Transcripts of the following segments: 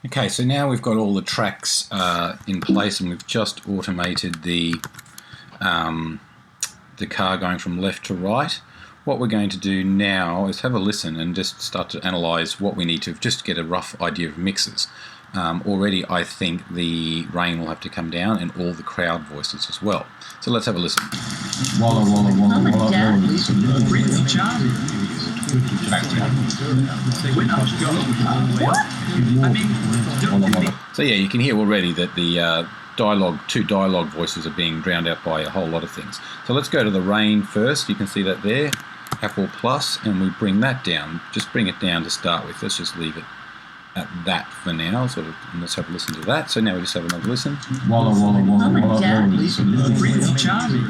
Okay, so now we've got all the tracks in place, and we've just automated the car going from left to right. What we're going to do now is have a listen and just start to analyse what we need to just get a rough idea of mixes. Already I think the rain will have to come down and all the crowd voices as well. So let's have a listen. Walla walla walla walla walla. Prince Charming. What? I mean, don't you think... So yeah, you can hear already that the two dialogue voices are being drowned out by a whole lot of things. So let's go to the rain first. You can see that there, Apple Plus, and we bring that down. Just bring it down to start with. Let's just leave it at that for now. And let's have a listen to that. So now we just have another listen. Walla walla walla walla walla. Prince Charming.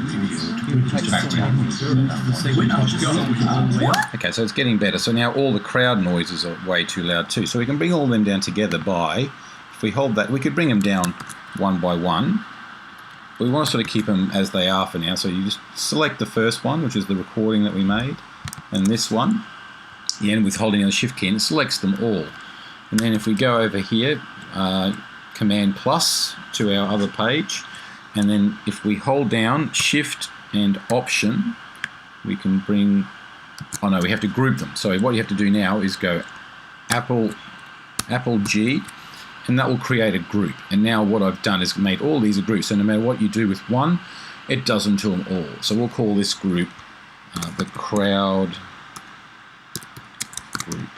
What? Okay, so it's getting better. So now all the crowd noises are way too loud too. So we can bring all them down together by, if we hold that, we could bring them down one by one. We want to sort of keep them as they are for now. So you just select the first one, which is the recording that we made, and this one, and with holding the shift key, and it selects them all. And then if we go over here, Command Plus to our other page, and then if we hold down Shift and Option, we can bring, oh no, we have to group them. So what you have to do now is go Apple G, and that will create a group. And now what I've done is made all these a group. So no matter what you do with one, it does them to them all. So we'll call this group the crowd group.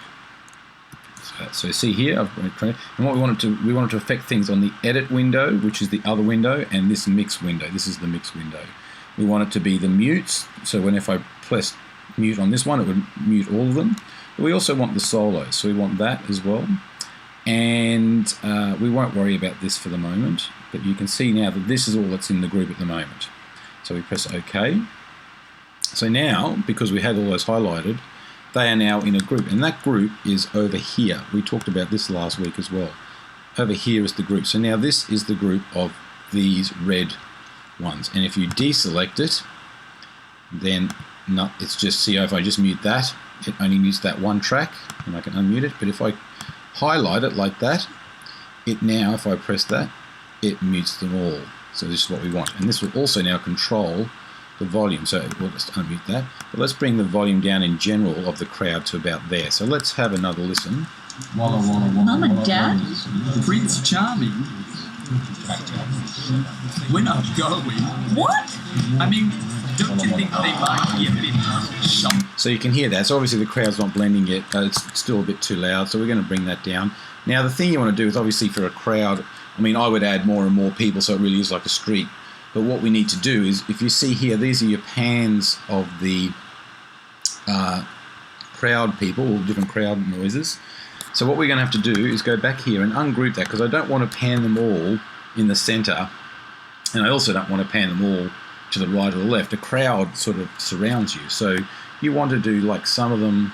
So see here, I've created, and what we wanted to affect things on the edit window, which is the other window, and this mix window. This is the mix window. We want it to be the mutes. So when if I press mute on this one, it would mute all of them. But we also want the solos, so we want that as well. And we won't worry about this for the moment, but you can see now that this is all that's in the group at the moment. So we press OK. So now, because we had all those highlighted, they are now in a group, and that group is over here. We talked about this last week as well. Over here is the group. So now this is the group of these red ones, and if you deselect it, then it's just, see, if I just mute that, it only mutes that one track, and I can unmute it. But if I highlight it like that, it now, if I press that, it mutes them all. So this is what we want, and this will also now control the volume. So we'll just unmute that, but let's bring the volume down in general of the crowd to about there. So let's have another listen. Walla walla walla. Mum and Dad. Prince Charming. We're not going. What? I mean, don't you think they might be a bit shocked? So you can hear that. So obviously the crowd's not blending yet. It's still a bit too loud, so we're going to bring that down. Now the thing you want to do is, obviously for a crowd, I mean, I would add more and more people so it really is like a street. But what we need to do is, if you see here, these are your pans of the crowd people, all different crowd noises. So what we're going to have to do is go back here and ungroup that, because I don't want to pan them all in the center, and I also don't want to pan them all to the right or the left. A crowd sort of surrounds you, so you want to do like some of them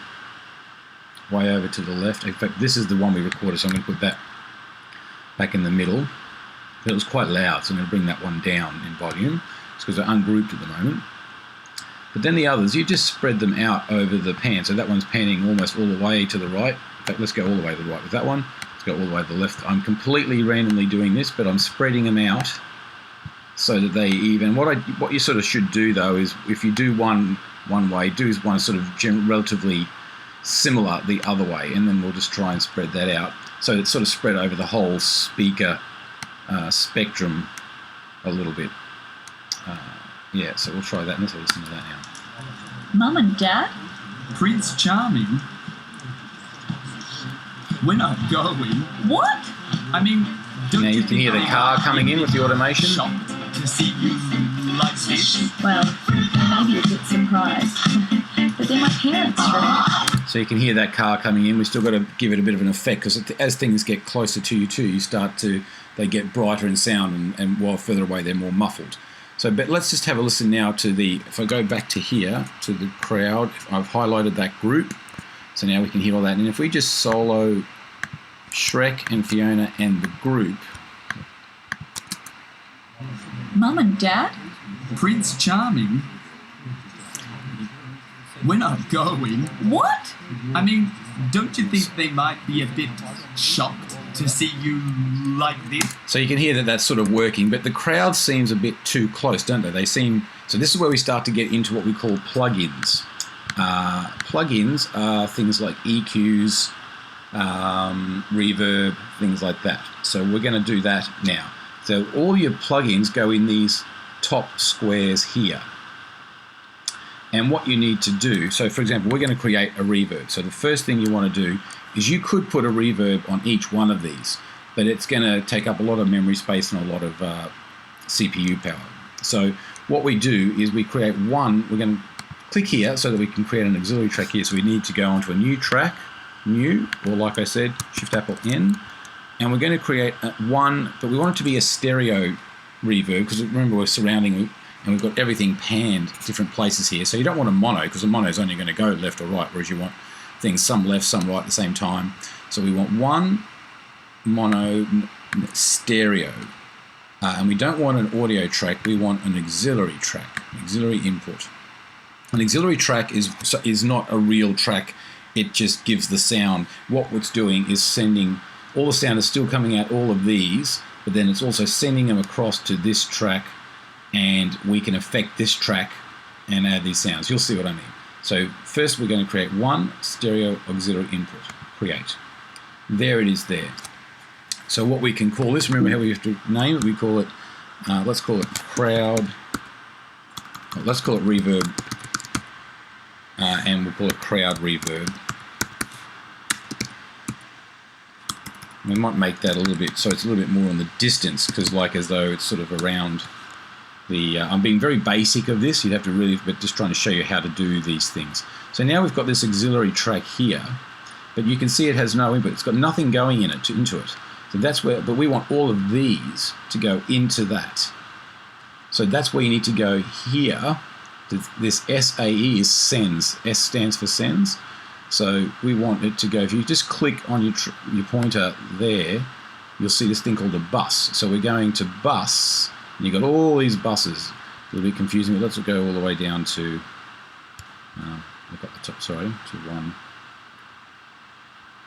way over to the left. In fact, this is the one we recorded, so I'm going to put that back in the middle. But it was quite loud, so I'm going to bring that one down in volume. It's because they're ungrouped at the moment. But then the others, you just spread them out over the pan. So that one's panning almost all the way to the right. In fact, let's go all the way to the right with that one. Let's go all the way to the left. I'm completely randomly doing this, but I'm spreading them out so that they even. What you sort of should do though is, if you do one way, do one sort of relatively similar the other way, and then we'll just try and spread that out so it's sort of spread over the whole speaker spectrum a little bit. Yeah, so we'll try that, and let's listen to that now. Mum and Dad. Prince Charming. We're not going. What? I mean, don't Now you you can think hear the they car might coming be a in with the bit automation. shocked to see you like this? Well, maybe a bit surprised. But they're my parents, right? So you can hear that car coming in. We've still got to give it a bit of an effect, because as things get closer to you too, they get brighter in sound, and while further away they're more muffled. So, but let's just have a listen now to if I go back to here, to the crowd, I've highlighted that group, so now we can hear all that. And if we just solo Shrek and Fiona and the group. Mum and Dad. Prince Charming. We're not going. What? I mean, don't you think they might be a bit shocked to see you like this. So you can hear that that's sort of working, but the crowd seems a bit too close, don't they? They seem, so this is where we start to get into what we call plugins. Plugins are things like EQs, reverb, things like that. So we're going to do that now. So all your plugins go in these top squares here. And what you need to do, so for example, we're going to create a reverb. So the first thing you want to do is you could put a reverb on each one of these, but it's going to take up a lot of memory space and a lot of CPU power. So what we do is we create one, we're going to click here so that we can create an auxiliary track here. So we need to go onto a new track, new, or like I said, Shift Apple N, and we're going to create one, but we want it to be a stereo reverb because remember we're surrounding and we've got everything panned different places here. So you don't want a mono because a mono is only going to go left or right, whereas you want things some left, some right at the same time. So we want one mono stereo. And we don't want an audio track, we want an auxiliary track, auxiliary input. An auxiliary track is not a real track, it just gives the sound. What it's doing is sending, all the sound is still coming out all of these, but then it's also sending them across to this track, and we can affect this track and add these sounds. You'll see what I mean. So first we're going to create one stereo auxiliary input, create. There it is there. So what we can call this, remember how we have to name it, we call it, let's call it crowd, let's call it reverb, and we'll call it crowd reverb. We might make that a little bit, so it's a little bit more on the distance, because like as though it's sort of around the, I'm being very basic of this, you'd have to really, but just trying to show you how to do these things. So now we've got this auxiliary track here, but you can see it has no input, it's got nothing going in it, into it. So that's where, but we want all of these to go into that. So that's where you need to go here. This SAE is sends, S stands for sends. So we want it to go, if you just click on your pointer there, you'll see this thing called a bus. So we're going to bus, and you've got all these buses. It'll be confusing, but let's go all the way down to, look at the top, sorry, to 1.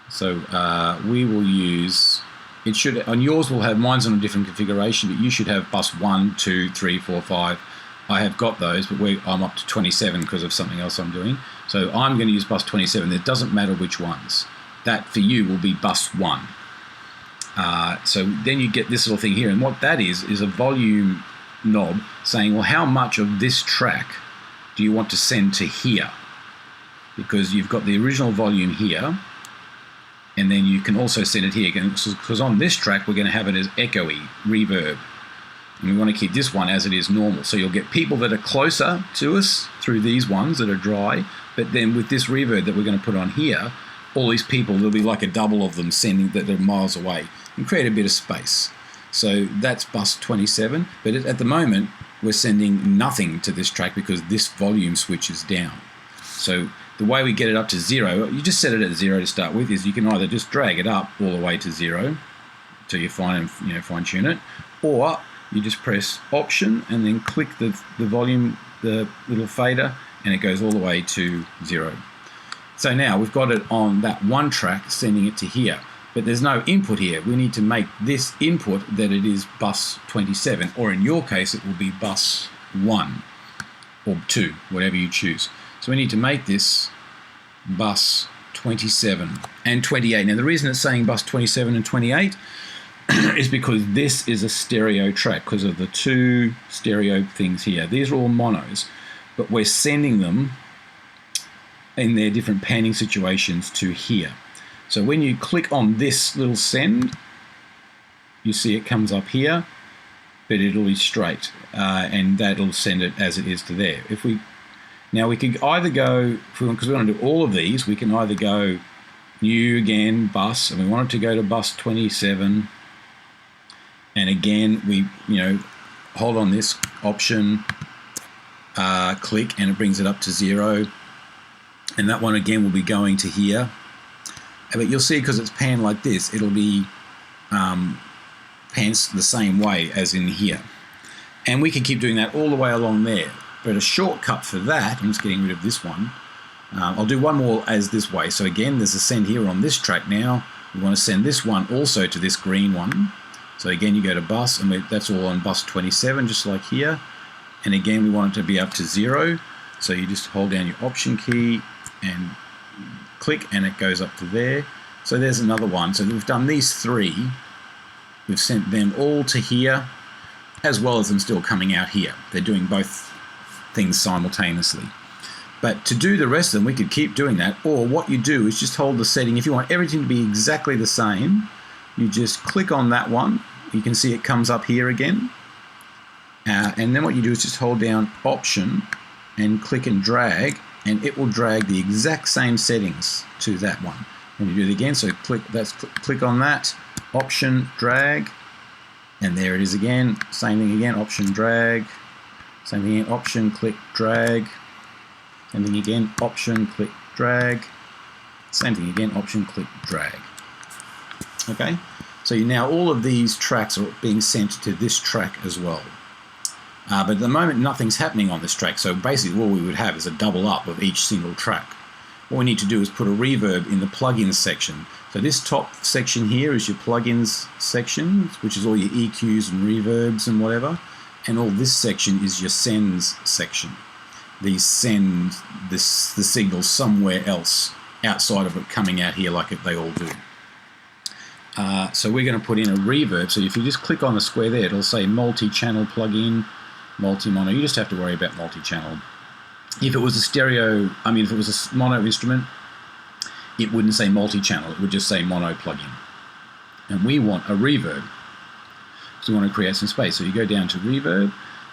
So we will use, it should, on yours will have, mine's on a different configuration, but you should have bus 1, 2, 3, 4, 5. I have got those, but I'm up to 27 because of something else I'm doing. So I'm going to use bus 27. It doesn't matter which ones. That for you will be bus 1. So then you get this little thing here, and what that is a volume knob saying, well, how much of this track do you want to send to here? Because you've got the original volume here, and then you can also send it here, because on this track we're going to have it as echoey, reverb. And we want to keep this one as it is normal. So you'll get people that are closer to us through these ones that are dry, but then with this reverb that we're going to put on here, all these people, there'll be like a double of them sending that they're miles away and create a bit of space. So that's bus 27, but at the moment we're sending nothing to this track because this volume switch is down. So the way we get it up to 0, you just set it at 0 to start with, is you can either just drag it up all the way to 0 until you fine tune it, or you just press Option and then click the volume, the little fader, and it goes all the way to 0. So now we've got it on that one track, sending it to here, but there's no input here. We need to make this input that it is bus 27, or in your case it will be bus 1 or 2, whatever you choose. So we need to make this bus 27 and 28. Now the reason it's saying bus 27 and 28 is because this is a stereo track because of the 2 stereo things here. These are all monos, but we're sending them in their different panning situations to here. So when you click on this little send, you see it comes up here, but it'll be straight, and that'll send it as it is to there. Now we could either go, because we want to do all of these, we can either go new again, bus, and we want it to go to bus 27, and again we hold on this option, click, and it brings it up to 0, and that one again will be going to here. But you'll see, because it's panned like this, it'll be panned the same way as in here, and we can keep doing that all the way along there. But a shortcut for that, I'm just getting rid of this one, I'll do one more as this way. So again, there's a send here on this track now. We want to send this one also to this green one. So again, you go to bus, and that's all on bus 27, just like here. And again, we want it to be up to 0. So you just hold down your Option key and click, and it goes up to there. So there's another one. So we've done these 3. We've sent them all to here, as well as them still coming out here. They're doing both things simultaneously. But to do the rest of them, we could keep doing that. Or what you do is just hold the setting. If you want everything to be exactly the same, you just click on that one. You can see it comes up here again. And then what you do is just hold down Option and click and drag, and it will drag the exact same settings to that one. When you do it again, so click on that, Option, drag, and there it is again. Same thing again, Option, drag. Same thing again, Option, click, drag. Same thing again, Option, click, drag. Same thing again, Option, click, drag. Okay, so now all of these tracks are being sent to this track as well. But at the moment, nothing's happening on this track, so basically all we would have is a double up of each single track. What we need to do is put a reverb in the plugins section. So this top section here is your plugins section, which is all your EQs and reverbs and whatever. And all this section is your sends section. These send the signal somewhere else outside of it coming out here like they all do. So we're going to put in a reverb. So if you just click on the square there, it'll say multi-channel plugin, multi-mono. You just have to worry about multi-channel. If it was a stereo, if it was a mono instrument, it wouldn't say multi-channel. It would just say mono plugin. And we want a reverb. So we want to create some space. So you go down to reverb,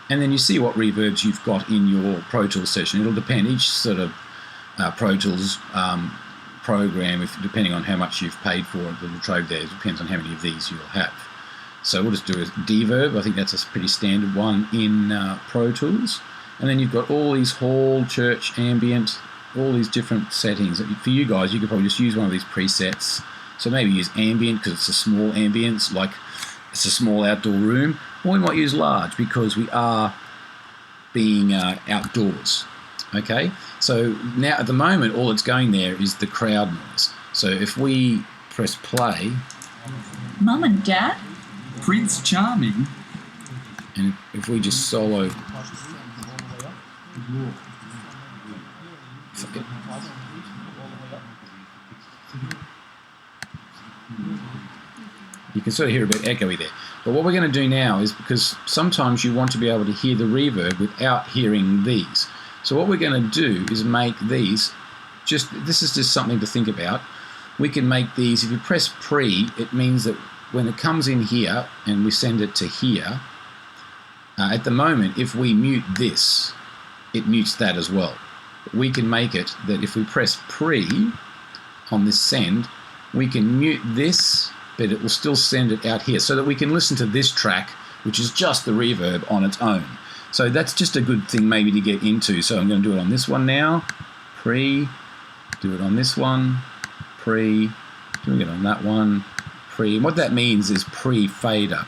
and then you see what reverbs you've got in your Pro Tools session. It'll depend. Each sort of Pro Tools program, depending on how much you've paid for it, the Latrobe there, it depends on how many of these you'll have. So we'll just do a deverb. I think that's a pretty standard one in Pro Tools. And then you've got all these hall, church, ambient, all these different settings. For you guys, you could probably just use one of these presets. So maybe use ambient because it's a small ambience, like it's a small outdoor room. Or we might use large because we are being outdoors. Okay, so now at the moment all that's going there is the crowd noise. So if we press play, Mum and Dad? Prince Charming. and if we just solo, you can sort of hear a bit echoey there. But what we're going to do now is, because sometimes you want to be able to hear the reverb without hearing these. So what we're going to do is make these, this is just something to think about. We can make these, if you press pre, it means that when it comes in here and we send it to here, at the moment, if we mute this, it mutes that as well. But we can make it that if we press pre on this send, we can mute this, but it will still send it out here so that we can listen to this track, which is just the reverb on its own. So that's just a good thing maybe to get into. So I'm going to do it on this one now, pre, do it on this one, pre, doing it on that one, pre. And what that means is pre-fader.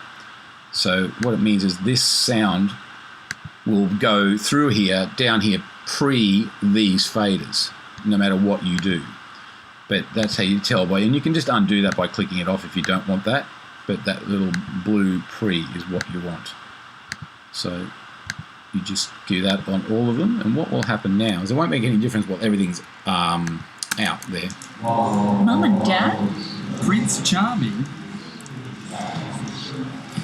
So what it means is this sound will go through here, down here, pre these faders, no matter what you do. But that's how you tell by, and you can just undo that by clicking it off if you don't want that. But that little blue pre is what you want. So you just do that on all of them, and what will happen now is it won't make any difference while everything's out there. Mum and Dad? Prince Charming.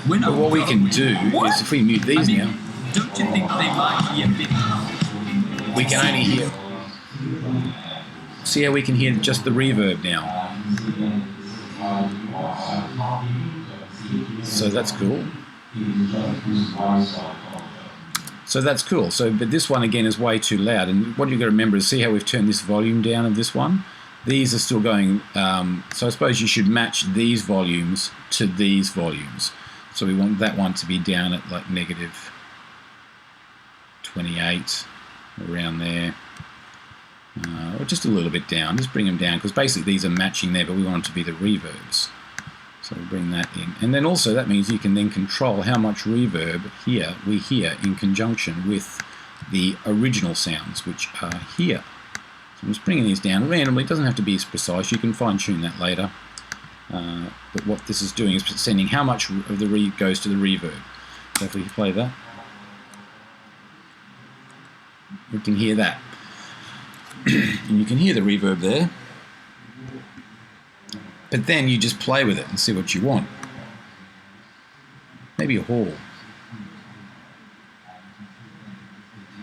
But what we can do is if we mute these now, don't you think they might be a bit... we can only hear. See how we can hear just the reverb now. So that's cool. So that's cool. So, but this one again is way too loud. And what you've got to remember is see how we've turned this volume down of this one. These are still going. So I suppose you should match these volumes to these volumes. So we want that one to be down at like negative 28, around there. Or just a little bit down. Just bring them down because basically these are matching there, but we want them to be the reverbs. So we'll bring that in. And then also that means you can then control how much reverb here we hear in conjunction with the original sounds, which are here. So I'm just bringing these down randomly. It doesn't have to be as precise. You can fine tune that later. But what this is doing is sending how much of the goes to the reverb. So if we play that, we can hear that. And you can hear the reverb there. But then you just play with it and see what you want. Maybe a hall.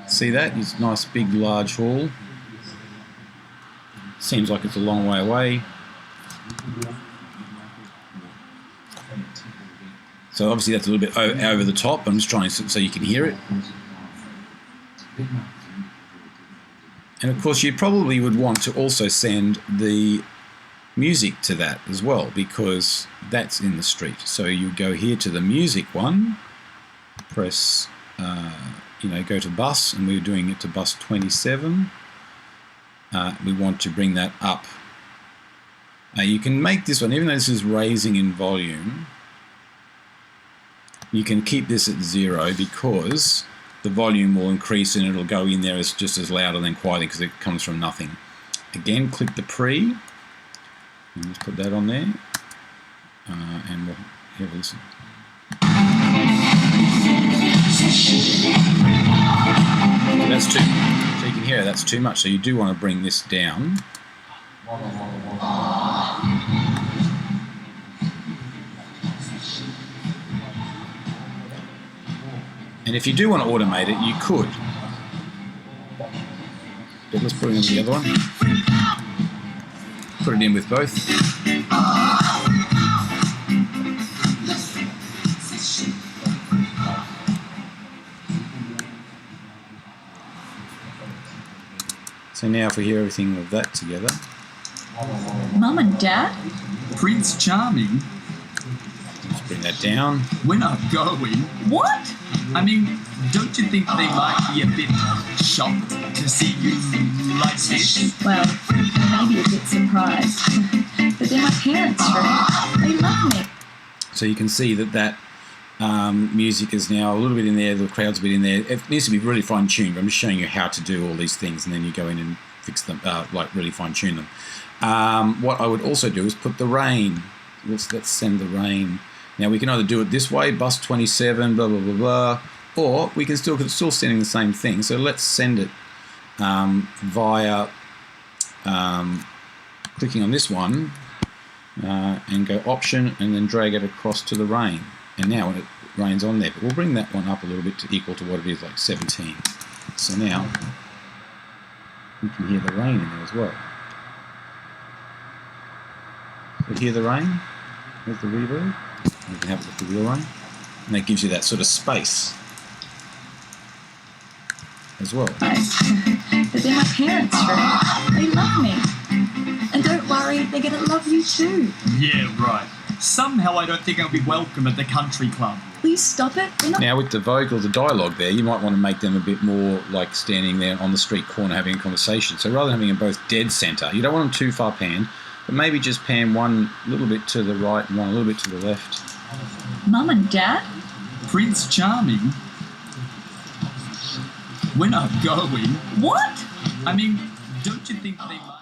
See that? It's a nice big large hall. Seems like it's a long way away. So obviously that's a little bit over the top. I'm just trying so you can hear it. And of course you probably would want to also send the music to that as well, because that's in the street. So you go here to the music one, press, go to bus, and we're doing it to bus 27. We want to bring that up. You can make this one, even though this is raising in volume, you can keep this at 0 because the volume will increase and it'll go in there as just as loud and then quiet because it comes from nothing. Again, click the pre, and just put that on there, and we'll have a listen. So that's too. So you can hear that's too much. So you do want to bring this down. And if you do want to automate it, you could. But let's put it in the other one. Put it in with both. So now if we hear everything of that together. Mum and Dad? Prince Charming? Let's bring that down. We're not going. What? I mean, don't you think they might be a bit shocked to see you like this? Well, maybe a bit surprised. But they're my parents' friends. They love me. So you can see that music is now a little bit in there, the crowd's a bit in there. It needs to be really fine-tuned. I'm just showing you how to do all these things, and then you go in and fix them, really fine-tune them. What I would also do is put the rain. Let's send the rain. Now we can either do it this way, bus 27, blah, blah, blah, blah, or we can still sending the same thing. So let's send it via clicking on this one and go option and then drag it across to the rain. And now when it rains on there, but we'll bring that one up a little bit to equal to what it is, like 17. So now you can hear the rain in there as well. So hear the rain? There's the reverb. You can have it with the real rain. And that gives you that sort of space as well. But they're my parents' friends. They love me. And don't worry, they're going to love you too. Yeah, right. Somehow I don't think I'll be welcome at the country club. Please stop it. We're not. Now with the vocals, the dialogue there, you might want to make them a bit more like standing there on the street corner having a conversation. So rather than having them both dead centre, you don't want them too far panned, but maybe just pan one a little bit to the right and one a little bit to the left. Mum and Dad? Prince Charming? We're not going. What? I mean, don't you think they might...